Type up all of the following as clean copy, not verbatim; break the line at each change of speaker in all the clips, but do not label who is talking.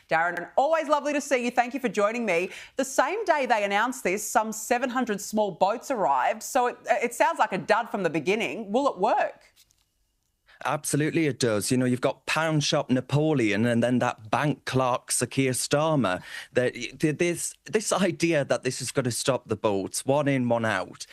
Darren, always lovely to see you. Thank you for joining me. The same day they announced this, some 700 small boats arrived. So it sounds like a dud from the beginning. Will it work?
Absolutely it does. You know, you've got pound shop Napoleon and then that bank clerk, Sir Keir Starmer. This idea that this is going to stop the boats, one in, one out.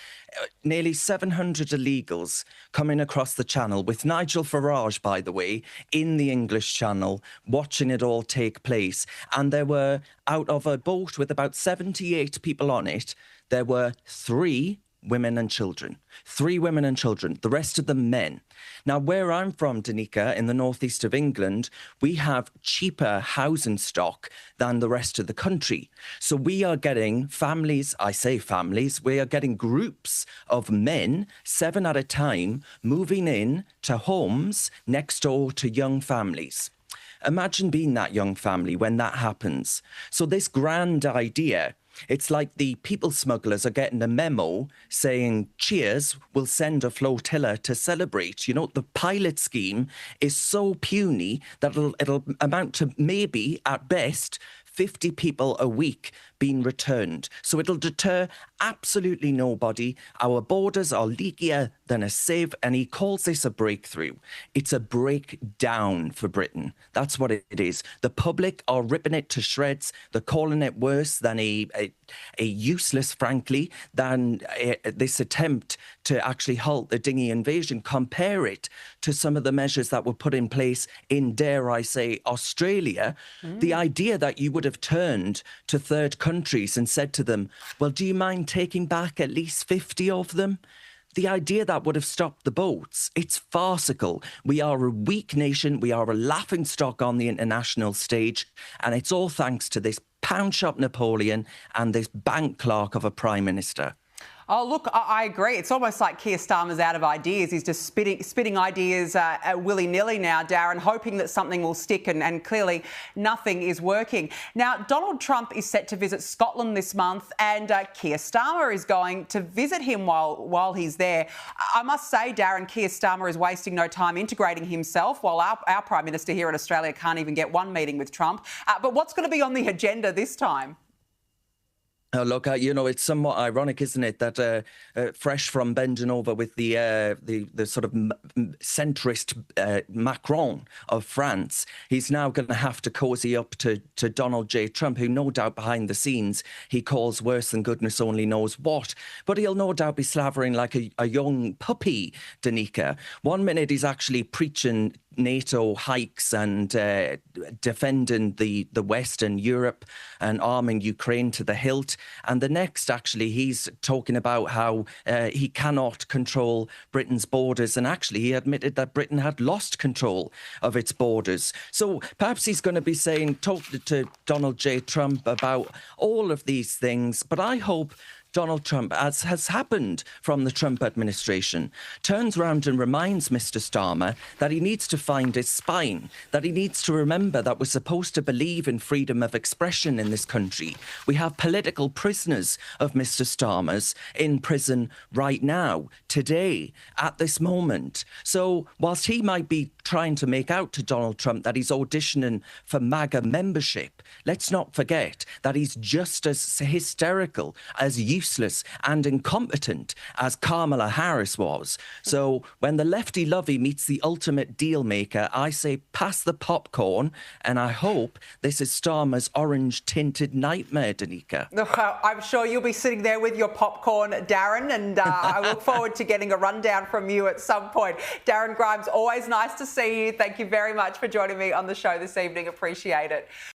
Nearly 700 illegals coming across the channel with Nigel Farage, by the way, in the English Channel, watching it all take place. And there were, out of a boat with about 78 people on it, there were 3 women and children. 3 women and children, the rest of them men. Now, where I'm from, Danica, in the northeast of England, we have cheaper housing stock than the rest of the country. So we are getting families, I say families, we are getting groups of men, 7 at a time, moving in to homes next door to young families. Imagine being that young family when that happens. So this grand idea, it's like the people smugglers are getting a memo saying, cheers, we'll send a flotilla to celebrate. You know, the pilot scheme is so puny that it'll amount to maybe, at best, 50 people a week being returned. So it'll deter absolutely nobody. Our borders are leakier than a sieve, and he calls this a breakthrough. It's a breakdown for Britain. That's what it is. The public are ripping it to shreds. They're calling it worse than a useless, frankly, than this attempt to actually halt the dinghy invasion. Compare it to some of the measures that were put in place in, dare I say, Australia. The idea that you would have turned to third countries and said to them, well, do you mind taking back at least 50 of them? The idea that would have stopped the boats, it's farcical. We are a weak nation. We are a laughingstock on the international stage. And it's all thanks to this pound shop Napoleon and this bank clerk of a prime minister.
Oh, look, I agree. It's almost like Keir Starmer's out of ideas. He's just spitting ideas willy-nilly now, Darren, hoping that something will stick, and clearly nothing is working. Now, Donald Trump is set to visit Scotland this month, and Keir Starmer is going to visit him while he's there. I must say, Darren, Keir Starmer is wasting no time integrating himself, while our Prime Minister here in Australia can't even get one meeting with Trump. But what's going to be on the agenda this time?
Oh, look, you know, it's somewhat ironic, isn't it, that fresh from bending over with the sort of centrist Macron of France, he's now going to have to cozy up to Donald J. Trump, who no doubt behind the scenes he calls worse than goodness only knows what. But he'll no doubt be slavering like a young puppy, Danica. One minute he's actually preaching NATO hikes and defending the West and Europe and arming Ukraine to the hilt. And the next, actually, he's talking about how he cannot control Britain's borders. And actually, he admitted that Britain had lost control of its borders. So perhaps he's going to be talking to Donald J. Trump about all of these things. But I hope Donald Trump, as has happened from the Trump administration, turns around and reminds Mr. Starmer that he needs to find his spine, that he needs to remember that we're supposed to believe in freedom of expression in this country. We have political prisoners of Mr. Starmer's in prison right now, today, at this moment. So whilst he might be trying to make out to Donald Trump that he's auditioning for MAGA membership, let's not forget that he's just as hysterical, as useless and incompetent as Kamala Harris was. So when the lefty-lovey meets the ultimate deal maker, I say pass the popcorn, and I hope this is Starmer's orange-tinted nightmare, Danica.
I'm sure you'll be sitting there with your popcorn, Darren, and I look forward to getting a rundown from you at some point. Darren Grimes, always nice to see you. Thank you very much for joining me on the show this evening. Appreciate it.